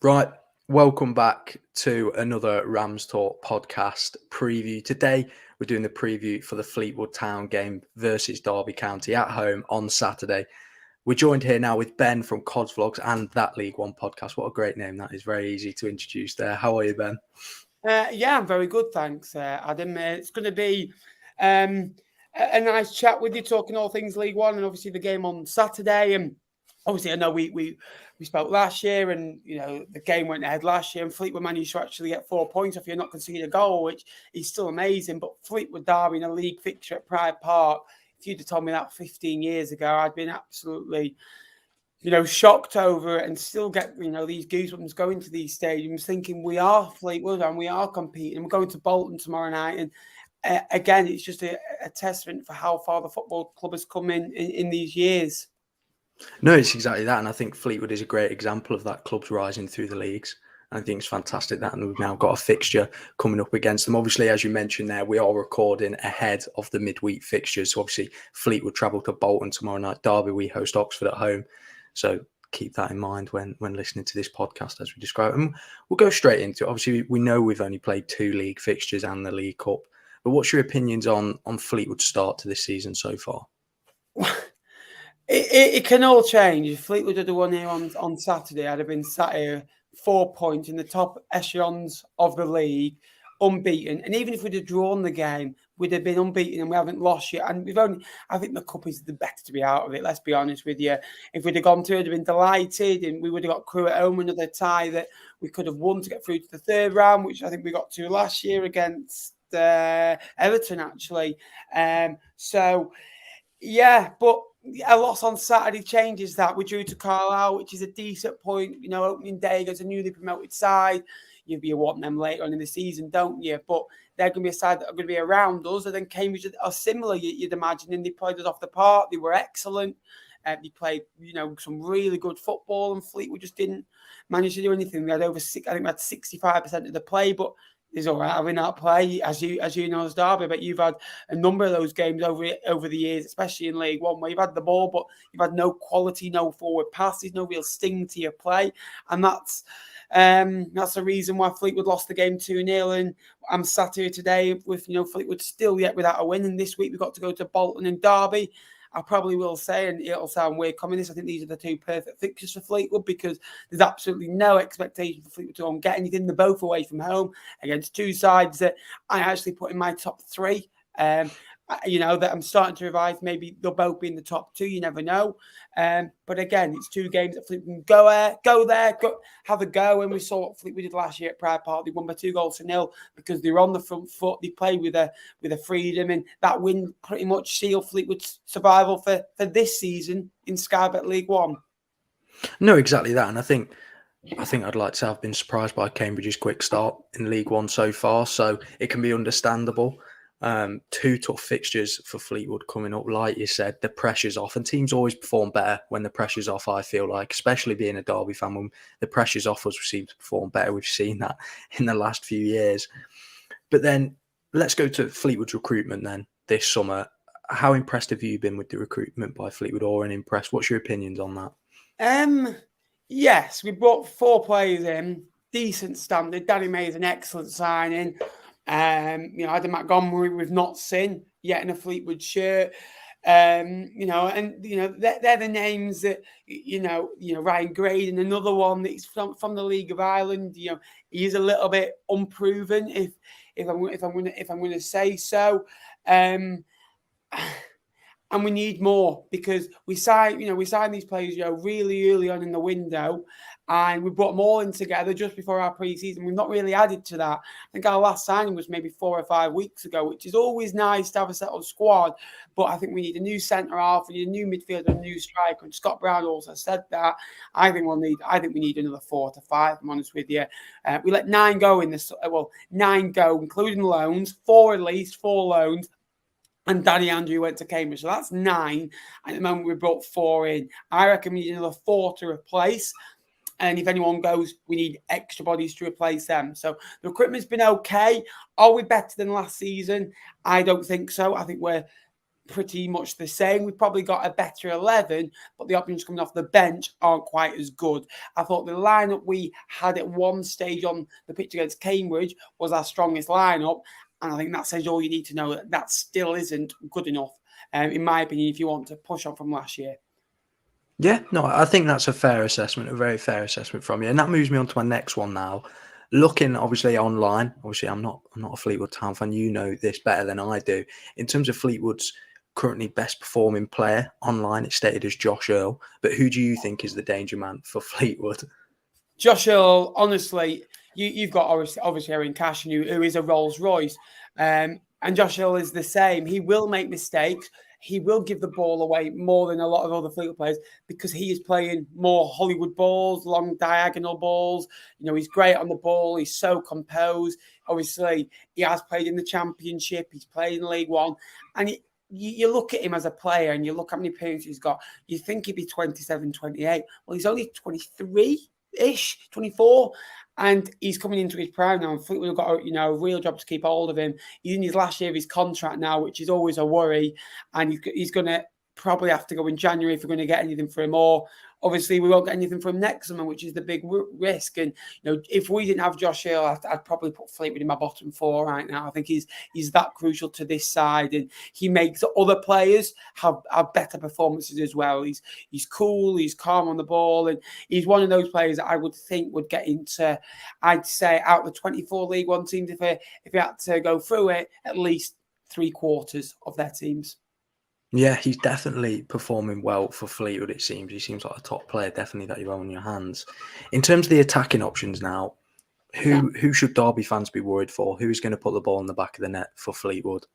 Right, welcome back to another Rams Talk podcast preview. Today, we're doing the preview for the Fleetwood Town game versus Derby County at home on Saturday. We're joined here now with Ben from Cods Vlogs and That League One podcast. What a great name that is. Very easy to introduce there. How are you, Ben? Yeah, I'm very good, thanks, Adam. It's going to be a nice chat with you, talking all things League One and obviously the game on Saturday. And obviously, I know we spoke last year, and the game went ahead last year, and Fleetwood managed to actually get 4 points if you're not conceding a goal, which is still amazing. But Fleetwood Derby in a league fixture at Pride Park, if you'd have told me that 15 years ago, I'd been absolutely shocked over it, and still get, these goosebumps going to these stadiums thinking we are Fleetwood and we are competing. We're going to Bolton tomorrow night. And again, it's just a testament for how far the football club has come in these years. No, it's exactly that. And I think Fleetwood is a great example of that club's rising through the leagues. And I think it's fantastic that we've now got a fixture coming up against them. Obviously, as you mentioned there, we are recording ahead of the midweek fixtures. So obviously, Fleetwood travel to Bolton tomorrow night. Derby, we host Oxford at home. So keep that in mind when listening to this podcast as we describe it. And we'll go straight into it. Obviously, we know we've only played 2 league fixtures and the League Cup. But what's your opinions on Fleetwood's start to this season so far? It can all change. If Fleetwood had won here on Saturday, I'd have been sat here 4 points in the top echelons of the league, unbeaten. And even if we'd have drawn the game, we'd have been unbeaten and we haven't lost yet. And I think the cup is the better to be out of it, let's be honest with you. If we'd have gone through, I'd have been delighted, and we would have got Crewe at home, another tie that we could have won to get through to the third round, which I think we got to last year against Everton, actually. But a loss on Saturday changes that. We drew to Carlisle, which is a decent point. Opening day against a newly promoted side. You want them later on in the season, don't you? But they're going to be a side that are going to be around us. And then Cambridge are similar, you'd imagine. And they played us off the park. They were excellent. They played, some really good football. And Fleetwood just didn't manage to do anything. We had we had 65% of the play, but it's all right having that play, as you know, as Derby. But you've had a number of those games over the years, especially in League One, where you've had the ball, but you've had no quality, no forward passes, no real sting to your play, and that's the reason why Fleetwood lost the game 2-0. And I'm sat here today with Fleetwood still yet without a win. And this week we've got to go to Bolton and Derby. I probably will say, and it'll sound weird coming this, I think these are the 2 perfect fixtures for Fleetwood, because there's absolutely no expectation for Fleetwood to go and get anything. They're both away from home against 2 sides that I actually put in my top 3. That I'm starting to revise. Maybe they'll both be in the top 2. You never know. But again, it's 2 games that Fleetwood can go there, have a go. And we saw what Fleetwood did last year at Pride Park. They won by 2-0 because they were on the front foot. They played with a freedom, and that win pretty much sealed Fleetwood's survival for this season in Sky Bet League One. No, exactly that. And I think I'd like to say I've been surprised by Cambridge's quick start in League One so far. So it can be understandable. 2 tough fixtures for Fleetwood coming up. Like you said, the pressure's off, and teams always perform better when the pressure's off, I feel like, especially being a Derby fan. When the pressure's off, us seem to perform better. We've seen that in the last few years. But then let's go to Fleetwood's recruitment then this summer. How impressed have you been with the recruitment by Fleetwood, or unimpressed? What's your opinions on that? Yes, we brought 4 players in, decent standard. Danny May is an excellent signing. Adam Montgomery we've not seen yet in a Fleetwood shirt. They're the names that Ryan Graydon, another one that's from the League of Ireland. He is a little bit unproven, if I'm going to say so. And we need more, because we signed these players, really early on in the window, and we brought them all in together just before our pre-season. We've not really added to that. I think our last signing was maybe 4 or 5 weeks ago, which is always nice to have a settled squad. But I think we need a new centre half, we need a new midfielder, a new striker. And Scott Brown also said that. I think we need another 4 to 5. I'm honest with you. We let 9 go in this. 9 go, including loans. 4 at least, 4 loans. And Danny Andrew went to Cambridge. So that's 9. At the moment, we brought 4 in. I reckon we need another 4 to replace. And if anyone goes, we need extra bodies to replace them. So the recruitment's been okay. Are we better than last season? I don't think so. I think we're pretty much the same. We've probably got a better 11, but the options coming off the bench aren't quite as good. I thought the lineup we had at one stage on the pitch against Cambridge was our strongest lineup, and I think that says all you need to know. That still isn't good enough, in my opinion, if you want to push on from last year. Yeah, no, I think that's a fair assessment, a very fair assessment from you. And that moves me on to my next one now. Looking obviously online, obviously I'm not a Fleetwood Town fan. You know this better than I do. In terms of Fleetwood's currently best performing player online, it's stated as Josh Earl. But who do you think is the danger man for Fleetwood? Josh Earl, honestly, you've got obviously Aaron Cash, who is a Rolls Royce. And Josh Earl is the same. He will make mistakes. He will give the ball away more than a lot of other Fleetwood players because he is playing more Hollywood balls, long diagonal balls. He's great on the ball. He's so composed. Obviously, he has played in the Championship. He's played in League One. And you look at him as a player and you look how many appearances he's got. You think he'd be 27, 28. Well, he's only 23-ish, 24. And he's coming into his prime now. And Fleetwood have got a real job to keep hold of him. He's in his last year of his contract now, which is always a worry. And he's going to probably have to go in January if we're going to get anything for him. Or obviously we won't get anything from him next summer, which is the big risk. And if we didn't have Josh Earl, I'd probably put Fleetwood in my bottom four right now. I think he's that crucial to this side, and he makes other players have better performances as well. He's cool, he's calm on the ball, and he's one of those players that I would think would get into, I'd say, out of the 24 League One teams, if he had to go through it, at least 3/4 of their teams. Yeah, he's definitely performing well for Fleetwood, it seems. He seems like a top player, definitely, that you own in your hands. In terms of the attacking options now, who should Derby fans be worried for? Who is going to put the ball in the back of the net for Fleetwood?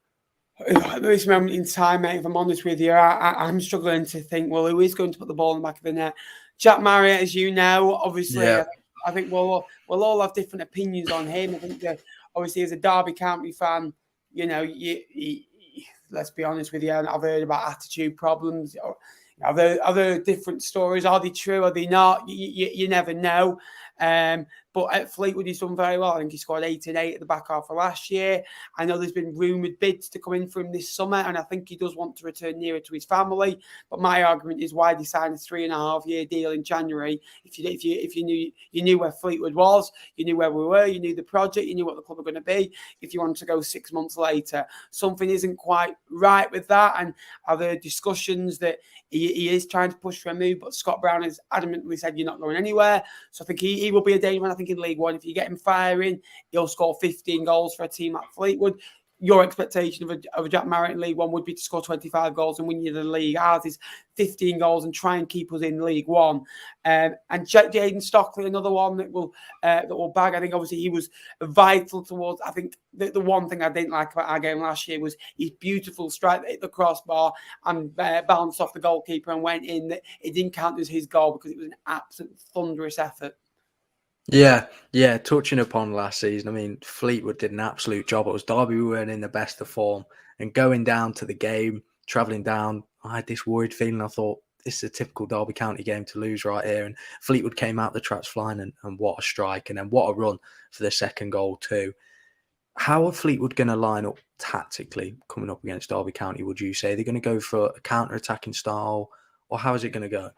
At this moment in time, mate, if I'm honest with you, I'm struggling to think, well, who is going to put the ball in the back of the net? Jack Marriott, as you know, obviously, yeah. I think we'll all have different opinions on him. I think that, obviously, as a Derby County fan, let's be honest with you, I've heard about attitude problems. I've heard different stories. Are they true? Are they not? You never know. But at Fleetwood, he's done very well. I think he scored 8 and 8 at the back half of last year. I know there's been rumoured bids to come in for him this summer, and I think he does want to return nearer to his family. But my argument is, why they signed a 3.5-year deal in January? If you knew where Fleetwood was, you knew where we were, you knew the project, you knew what the club were going to be. If you wanted to go 6 months later, something isn't quite right with that. And I've heard discussions that he is trying to push for a move, but Scott Brown has adamantly said you're not going anywhere. So I think he will be a danger man. I think in League One, if you get him firing, he'll score 15 goals for a team like Fleetwood. Your expectation of a Jack Marriott in League One would be to score 25 goals and win you the league. Ours is 15 goals and try and keep us in League One. And Jaden Stockley, another one that will bag. I think obviously he was vital towards. I think the one thing I didn't like about our game last year was his beautiful strike that hit the crossbar and bounced off the goalkeeper and went in. It didn't count as his goal because it was an absolute thunderous effort. Yeah. Touching upon last season, I mean, Fleetwood did an absolute job. It was Derby who weren't in the best of form, and going down to the game, travelling down, I had this worried feeling. I thought, this is a typical Derby County game to lose right here. And Fleetwood came out the traps flying, and what a strike, and then what a run for the second goal too. How are Fleetwood going to line up tactically coming up against Derby County, would you say? They're going to go for a counter-attacking style, or how is it going to go?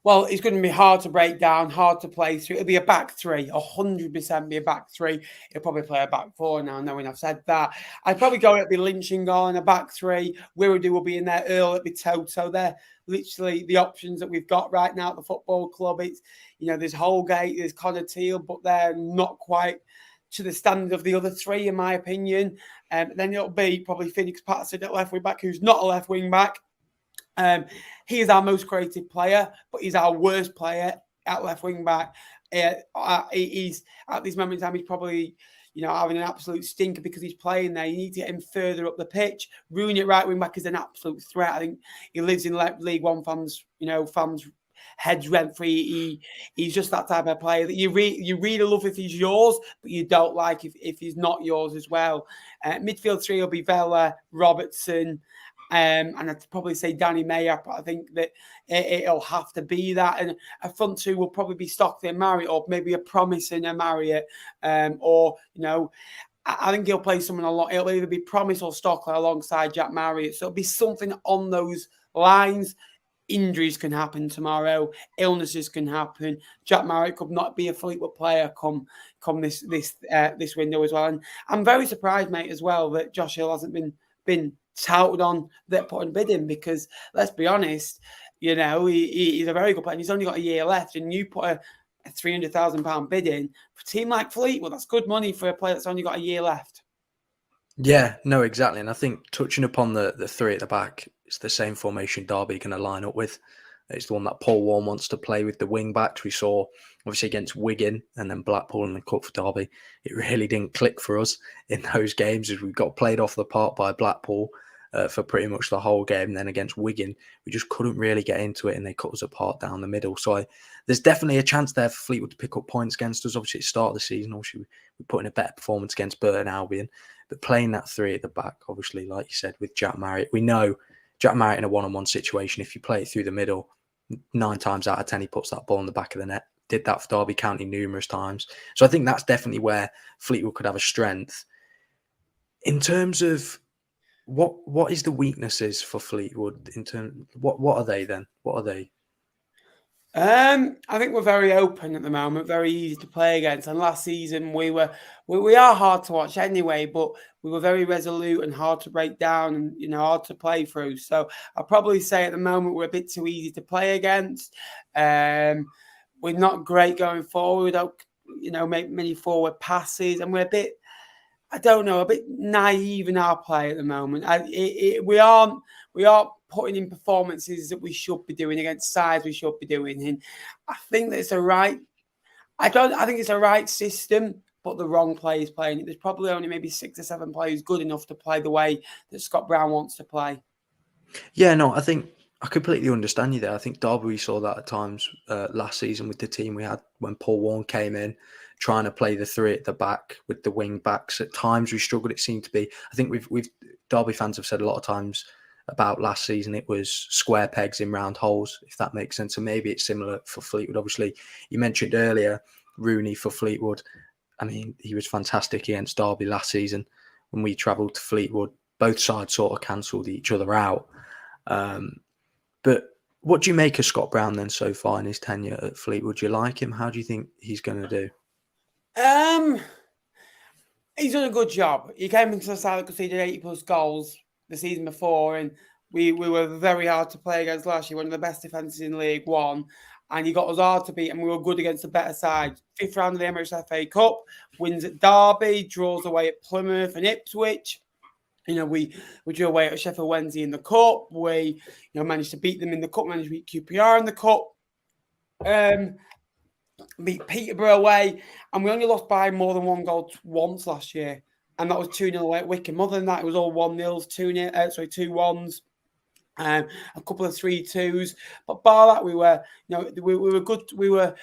Well, it's going to be hard to break down, hard to play through. It'll be a back three, 100% be a back three. He'll probably play a back four now, knowing I've said that. I'd probably go, it'll be Lynch and goal in a back three. Wiradu will be in there, Earl, it'll be Toto. They're literally the options that we've got right now at the football club. It's, there's Holgate, there's Connor Teal, but they're not quite to the standard of the other three, in my opinion. Then it'll be probably Phoenix Patterson at left wing back, who's not a left wing back. He is our most creative player, but he's our worst player at left wing back. He's at this moment in time, he's probably having an absolute stinker because he's playing there. You need to get him further up the pitch. Rooney at right wing back is an absolute threat. I think he lives in League One fans, fans' heads rent free. He's just that type of player that you really love if he's yours, but you don't like if he's not yours as well. Midfield three will be Vela, Robertson. And I'd probably say Danny Mayer, but I think that it'll have to be that. And a front two will probably be Stockley and Marriott, or maybe a promise in a Marriott. I think he'll play someone a lot. It'll either be Promise or Stockley alongside Jack Marriott. So it'll be something on those lines. Injuries can happen tomorrow. Illnesses can happen. Jack Marriott could not be a Fleetwood player come this window as well. And I'm very surprised, mate, as well that Josh Hill hasn't been touted on that putting bid in, because let's be honest, he's a very good player and he's only got a year left, and you put a £300,000 bid in for a team like Fleetwood, that's good money for a player that's only got a year left. Yeah, no, exactly. And I think touching upon the three at the back, it's the same formation Derby going to line up with. It's the one that Paul Warne wants to play with the wing backs. We saw, obviously, against Wigan and then Blackpool in the Cup for Derby. It really didn't click for us in those games, as we got played off the park by Blackpool for pretty much the whole game. And then against Wigan, we just couldn't really get into it and they cut us apart down the middle. So there's definitely a chance there for Fleetwood to pick up points against us. Obviously, at the start of the season, obviously, we put in a better performance against Burton Albion. But playing that three at the back, obviously, like you said, with Jack Marriott, we know Jack Marriott in a one-on-one situation, if you play it through the middle, 9 times out of 10, he puts that ball in the back of the net. Did that for Derby County numerous times. So I think that's definitely where Fleetwood could have a strength. In terms of what is the weaknesses for Fleetwood? What are they then? What are they? I think we're very open at the moment, very easy to play against. And last season we are hard to watch anyway, but we were very resolute and hard to break down and hard to play through. So I'll probably say at the moment we're a bit too easy to play against. We're not great going forward. We don't make many forward passes, and we're a bit, I don't know, a bit naive in our play at the moment. We are putting in performances that we should be doing against sides we should be doing. And I think that it's a right. I think it's a right system, but the wrong players playing it. There's probably only maybe 6 or 7 players good enough to play the way that Scott Brown wants to play. Yeah, no, I think I completely understand you there. I think Derby, we saw that at times last season with the team we had when Paul Warne came in, trying to play the three at the back with the wing backs. At times we struggled. It seemed to be. I think we've Derby fans have said a lot of times about last season it was square pegs in round holes, if that makes sense. And maybe it's similar for Fleetwood. Obviously, you mentioned earlier Rooney for Fleetwood. I mean, he was fantastic against Derby last season. When we travelled to Fleetwood, both sides sort of cancelled each other out. But what do you make of Scott Brown then so far in his tenure at Fleetwood? Do you like him? How do you think he's going to do? He's done a good job. He came into the side that conceded 80+ goals the season before, and we were very hard to play against last year, one of the best defences in League One, and he got us hard to beat, and we were good against the better side. 5th round of the Emirates FA Cup, wins at Derby, draws away at Plymouth and Ipswich. We drew away at Sheffield Wednesday in the Cup. We managed to beat them in the Cup, managed to beat QPR in the Cup. Beat Peterborough away, and we only lost by more than 1 goal once last year, and that was 2-0 away at Wycombe. Other than that, it was all 1-0s, 2-1s, a couple of 3-2s. But bar that, we were good. We were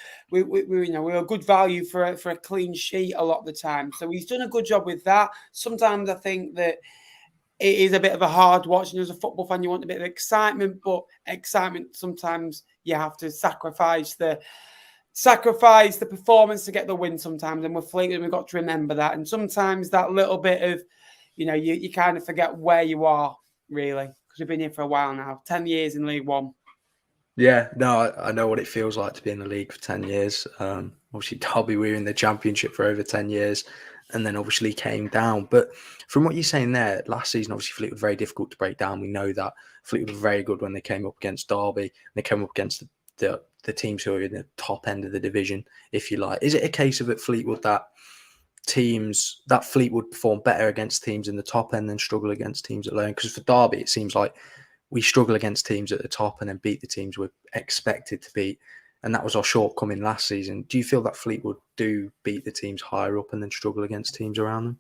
good value for a clean sheet a lot of the time. So he's done a good job with that. Sometimes I think that it is a bit of a hard watch, and as a football fan, you want a bit of excitement, but excitement sometimes you have to sacrifice the performance to get the win sometimes, and we're Fleetwood, and we've got to remember that. And sometimes that little bit of, you kind of forget where you are, really, because we've been here for a while now, 10 years in League One. Yeah, no, I know what it feels like to be in the league for 10 years. Obviously, Derby, we were in the Championship for over 10 years, and then obviously came down. But from what you're saying there, last season, obviously, Fleetwood were very difficult to break down. We know that. Fleetwood were very good when they came up against Derby, and they came up against the teams who are in the top end of the division, if you like. Is it a case of at Fleetwood that Fleetwood perform better against teams in the top end than struggle against teams at low end? Because for Derby, it seems like we struggle against teams at the top and then beat the teams we're expected to beat. And that was our shortcoming last season. Do you feel that Fleetwood do beat the teams higher up and then struggle against teams around them?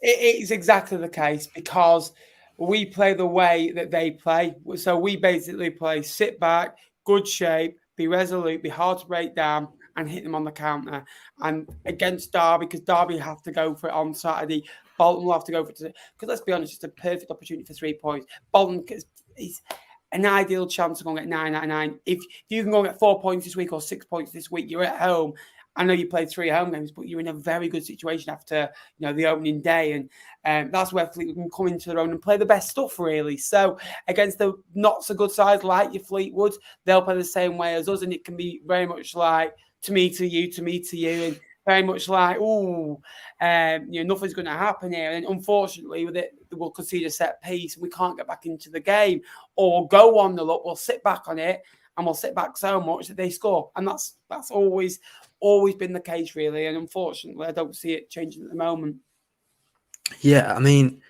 It is exactly the case, because we play the way that they play. So we basically play sit back, good shape, be resolute, be hard to break down, and hit them on the counter. And against Derby, because Derby have to go for it on Saturday, Bolton will have to go for it. Because let's be honest, it's a perfect opportunity for 3 points. Bolton, an ideal chance to go and get 9 out of 9. If you can go and get 4 points this week or 6 points this week, you're at home. I know you played 3 home games, but you're in a very good situation after the opening day, and that's where Fleetwood can come into their own and play the best stuff, really. So against the not so good sides like your Fleetwood, they'll play the same way as us, and it can be very much like to me to you, and very much like nothing's going to happen here. And unfortunately, with it, we'll concede a set piece, and we can't get back into the game, or go 1-0 up. We'll sit back on it, and we'll sit back so much that they score, and that's always been the case, really. And unfortunately, I don't see it changing at the moment. Yeah, I mean,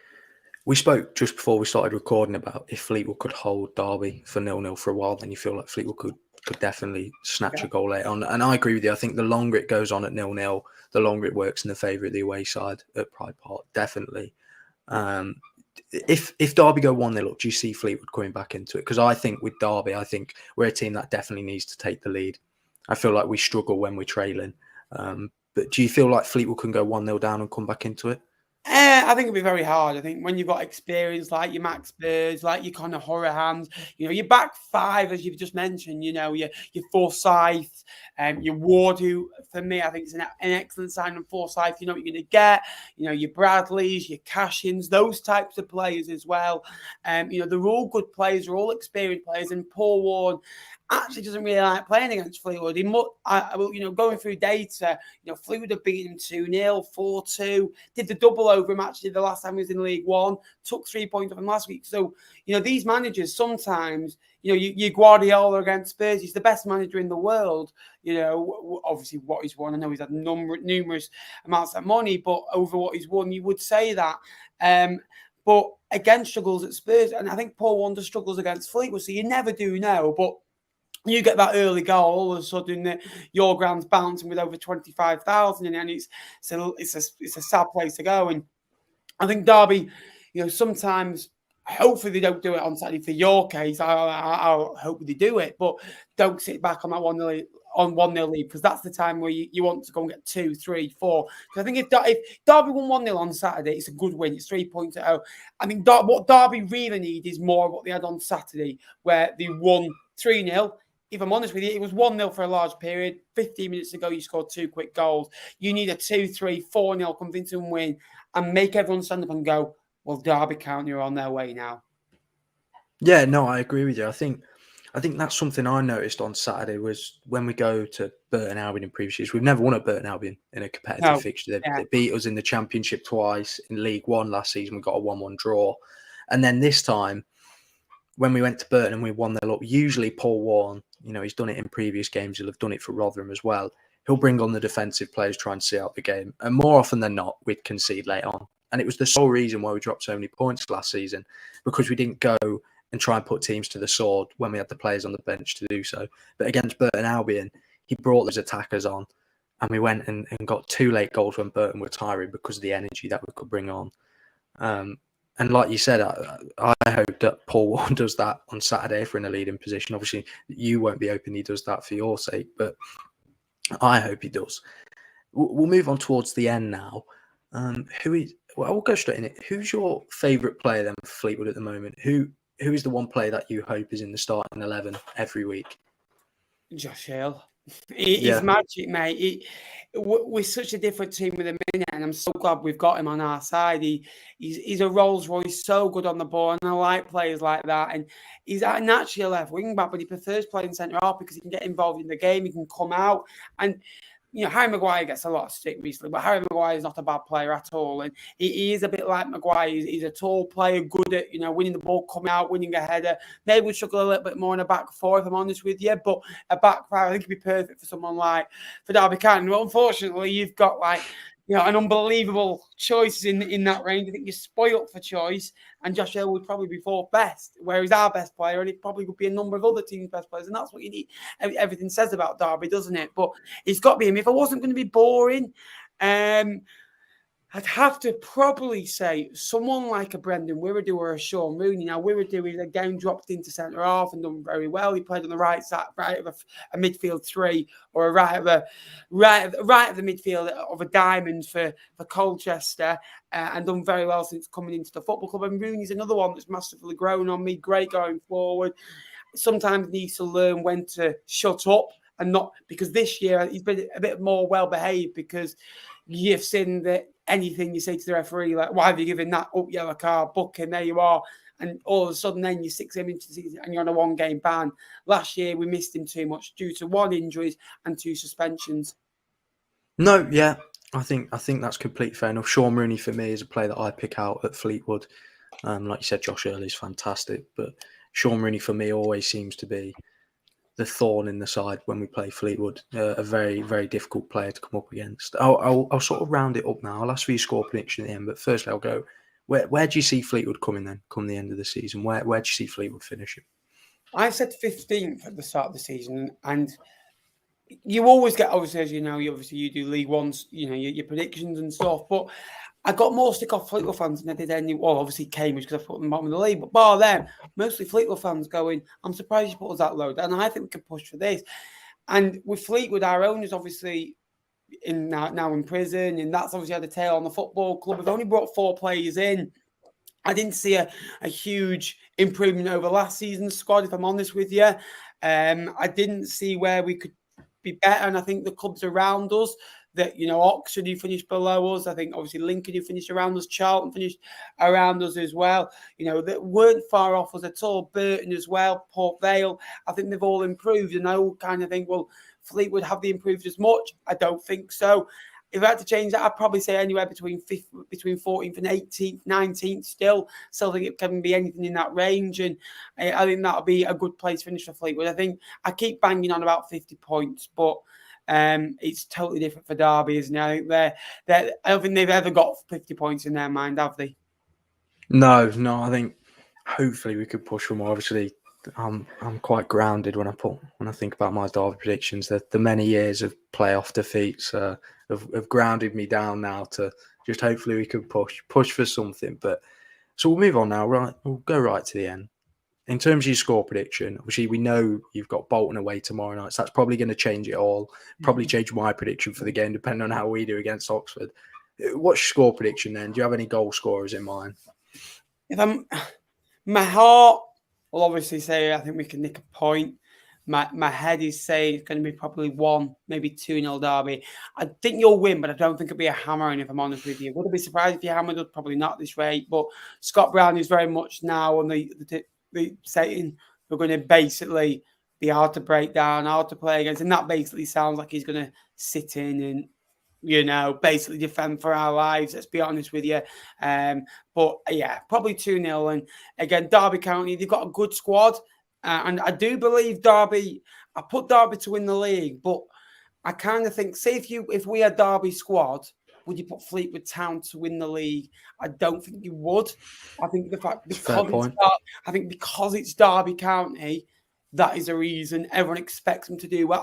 we spoke just before we started recording about if Fleetwood could hold Derby for 0-0 for a while, then you feel like Fleetwood could definitely snatch a goal later on. And I agree with you. I think the longer it goes on at 0-0, the longer it works in the favour of the away side at Pride Park, definitely. If Derby go 1-0 up, do you see Fleetwood coming back into it? Because I think with Derby, we're a team that definitely needs to take the lead. I feel like we struggle when we're trailing. But do you feel like Fleetwood can go 1-0 down and come back into it? I think it'd be very hard. I think when you've got experience like your Max Birds, like your Conor Hourihans, your back five, as you've just mentioned, your Forsyth, your Ward, who for me I think is an excellent sign of Forsyth. You know what you're going to get. Your Bradleys, your Cashins, those types of players as well. They're all good players, they're all experienced players, and Paul Ward actually doesn't really like playing against Fleetwood. Going through data, Fleetwood have beaten 2-0, 4-2, did the double over him actually the last time he was in League One, took 3 points off him last week. So, these managers sometimes, you Guardiola against Spurs, he's the best manager in the world. Obviously what he's won, I know he's had numerous amounts of money, but over what he's won, you would say that. But again, struggles at Spurs, and I think Paul Wonder struggles against Fleetwood, so you never do know, but you get that early goal, all of a sudden your ground's bouncing with over 25,000, and it's a sad place to go. And I think Derby, sometimes, hopefully they don't do it on Saturday for your case. I hope they do it, but don't sit back on that 1-0 lead, because that's the time where you want to go and get 2, 3, 4. Because I think if Derby won 1-0 on Saturday, it's a good win. It's 3 points at home. I think what Derby really need is more of what they had on Saturday, where they won 3-0. If I'm honest with you, it was 1-0 for a large period. 15 minutes ago, you scored 2 quick goals. You need a 2, 3, 4-0 convincing win and make everyone stand up and go, well, Derby County are on their way now. Yeah, no, I agree with you. I think that's something I noticed on Saturday was when we go to Burton Albion in previous years. We've never won at Burton Albion in a competitive fixture. They beat us in the Championship twice. In League One last season, we got a 1-1 draw. And then this time, when we went to Burton and we won their lot, usually Paul Warren, he's done it in previous games. He'll have done it for Rotherham as well. He'll bring on the defensive players, try and see out the game. And more often than not, we'd concede late on. And it was the sole reason why we dropped so many points last season, because we didn't go and try and put teams to the sword when we had the players on the bench to do so. But against Burton Albion, he brought those attackers on, and we went and got 2 late goals when Burton were tiring because of the energy that we could bring on. And like you said, I hope that Paul Warren does that on Saturday if we're in a leading position. Obviously, you won't be hoping he does that for your sake, but I hope he does. We'll move on towards the end now. We'll go straight in it. Who's your favourite player then for Fleetwood at the moment? Who is the one player that you hope is in the starting 11 every week? Josh Hale. He's magic, mate. We're such a different team with a minute, and I'm so glad we've got him on our side. He's a Rolls Royce, so good on the ball, and I like players like that. And he's naturally a left wing back, but he prefers playing centre half because he can get involved in the game. He can come out, and Harry Maguire gets a lot of stick recently, but Harry Maguire is not a bad player at all. And he is a bit like Maguire. He's a tall player, good at, winning the ball, coming out, winning a header. Maybe we struggle a little bit more in a back four, if I'm honest with you. But a back five, I think it'd be perfect for someone like for Derby County. Well, unfortunately, you've got an unbelievable choices in that range. I think you're spoilt for choice, and Josh Hill would probably be 4th best, where he's our best player, and it probably would be a number of other teams' best players, and that's what you need. Everything says about Derby, doesn't it? But it's got to be him. If I wasn't going to be boring, I'd have to probably say someone like a Brendan Wirradu or a Sean Rooney. Now, Wirradu is again dropped into centre half and done very well. He played on the right side, right of a midfield three, or a right of the midfield of a diamond for Colchester, and done very well since coming into the football club. And Rooney's another one that's massively grown on me. Great going forward. Sometimes needs to learn when to shut up and not, because this year he's been a bit more well behaved, because you've seen that anything you say to the referee, like, why have you given that up yellow card, booking, there you are. And all of a sudden then you 6 him into the season and you're on a 1-game ban. Last year we missed him too much due to 1 injuries and 2 suspensions. No, yeah, I think that's completely fair enough. Sean Rooney for me is a player that I pick out at Fleetwood. Like you said, Josh Earley is fantastic, but Sean Rooney for me always seems to be the thorn in the side when we play Fleetwood. A very, very difficult player to come up against. I'll sort of round it up now. I'll ask for your score prediction at the end, but firstly I'll go, where do you see Fleetwood coming then, come the end of the season? Where do you see Fleetwood finishing? I said 15th at the start of the season, and you always get, obviously, as you know, you do League One's, your predictions and stuff, but I got more stick off Fleetwood fans than I did obviously Cambridge, because I put them bottom of the league, but bar them, mostly Fleetwood fans going, I'm surprised you put us that low, and I think we can push for this. And with Fleetwood, our owners obviously now in prison, and that's obviously had a tail on the football club. We've only brought 4 players in. I didn't see a huge improvement over last season's squad, if I'm honest with you. I didn't see where we could be better, and I think the clubs around us, that, Oxford, who finished below us, I think obviously Lincoln, who finished around us, Charlton finished around us as well, that weren't far off us at all. Burton as well, Port Vale, I think they've all improved, and I all kind of think, well, Fleetwood, have they improved as much? I don't think so. If I had to change that, I'd probably say anywhere between 14th and 18th, 19th still think it can be anything in that range, and I think that'll be a good place to finish for Fleetwood. I think I keep banging on about 50 points, but it's totally different for Derby, isn't it? I think I don't think they've ever got 50 points in their mind, have they? No. I think hopefully we could push for more. Obviously, I'm quite grounded when I think about my Derby predictions. That the many years of playoff defeats have grounded me down now to just hopefully we could push for something. But so we'll move on now. Right, we'll go right to the end. In terms of your score prediction, obviously we know you've got Bolton away tomorrow night, so that's probably going to change it all. Probably change my prediction for the game depending on how we do against Oxford. What's your score prediction then? Do you have any goal scorers in mind? My heart will obviously say I think we can nick a point. My head is saying it's going to be probably 1, maybe 2-0 Derby. I think you'll win, but I don't think it'll be a hammering, if I'm honest with you. Would I be surprised if you hammered us? Probably not at this rate. But Scott Brown is very much now on the saying we're going to basically be hard to break down, hard to play against. And that basically sounds like he's going to sit in and, basically defend for our lives, let's be honest with you. But yeah, probably 2-0. And again, Derby County, they've got a good squad. And I do believe Derby, I put Derby to win the league, but I kind of think, say if we had Derby squad, would you put Fleetwood Town to win the league? I don't think you would. I think because it's Derby County, that is a reason everyone expects them to do well.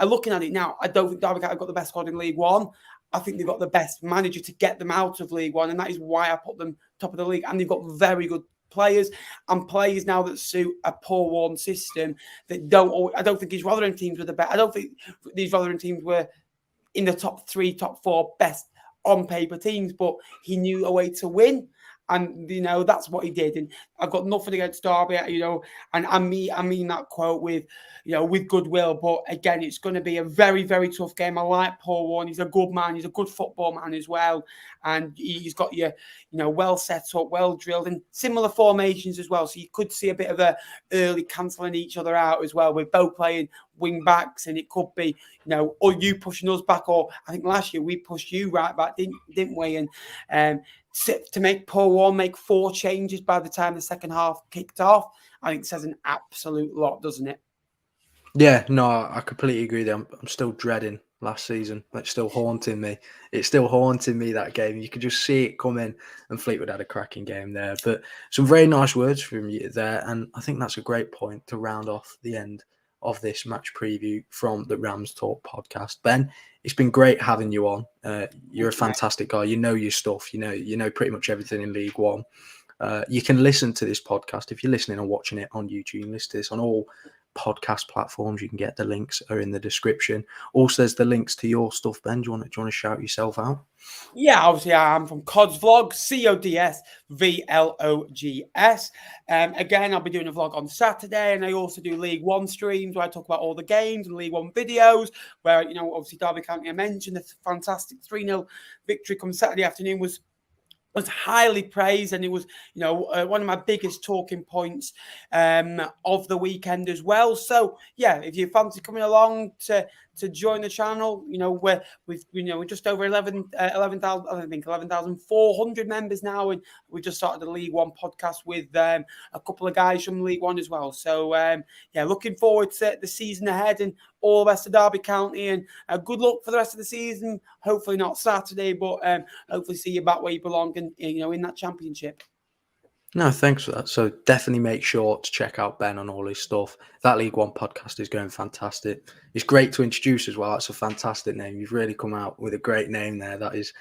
Looking at it now, I don't think Derby County have got the best squad in League One. I think they've got the best manager to get them out of League One, and that is why I put them top of the league. And they've got very good players, and players now that suit a Paul Warne system that don't. I don't think his Rotherham teams were the best. I don't think these Rotherham teams were in the top 3, top 4 best on paper teams, but he knew a way to win. And, that's what he did. And I've got nothing against Derby, and I mean that quote with goodwill. But again, it's going to be a very, very tough game. I like Paul Warne. He's a good man. He's a good football man as well. And he's got you, well set up, well drilled, and similar formations as well. So you could see a bit of a early cancelling each other out as well. We're both playing wing backs, and it could be, or you pushing us back, or I think last year we pushed you right back, didn't we? And to make Paul Warne make 4 changes by the time the second half kicked off, I think says an absolute lot, doesn't it? Yeah, no, I completely agree there. I'm still dreading last season. It's still haunting me. It's still haunting me, that game. You could just see it coming, and Fleetwood had a cracking game there. But some very nice words from you there, and I think that's a great point to round off the end of this match preview from the Rams Talk podcast. Ben, it's been great having you on. You're a fantastic guy. You know your stuff. You know pretty much everything in League One. You can listen to this podcast if you're listening or watching it on YouTube. You can listen to this on all podcast platforms. You can get the links are in the description. Also, there's the links to your stuff. Ben, do you want to shout yourself out? Yeah, obviously I'm from Cods Vlogs, CODSVLOGS. Again, I'll be doing a vlog on Saturday, and I also do League One streams where I talk about all the games and League One videos. Where obviously Derby County, I mentioned the fantastic 3-0 victory come Saturday afternoon was highly praised, and it was one of my biggest talking points of the weekend as well. So yeah, if you fancy coming along to join the channel, we're just over 11,000, I think 11,400 members now, and we just started the League One podcast with a couple of guys from League One as well. So yeah, looking forward to the season ahead and all the rest of Derby County, and good luck for the rest of the season. Hopefully not Saturday, but hopefully see you back where you belong and in that championship. No, thanks for that. So definitely make sure to check out Ben on all his stuff. That League One podcast is going fantastic. It's great to introduce as well. That's a fantastic name. You've really come out with a great name there. That is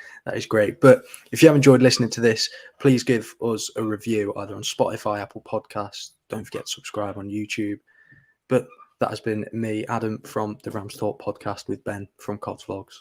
great. But if you have enjoyed listening to this, please give us a review either on Spotify, Apple Podcasts. Don't forget to subscribe on YouTube. But that has been me, Adam, from the Rams Talk podcast with Ben from Cods Vlogs.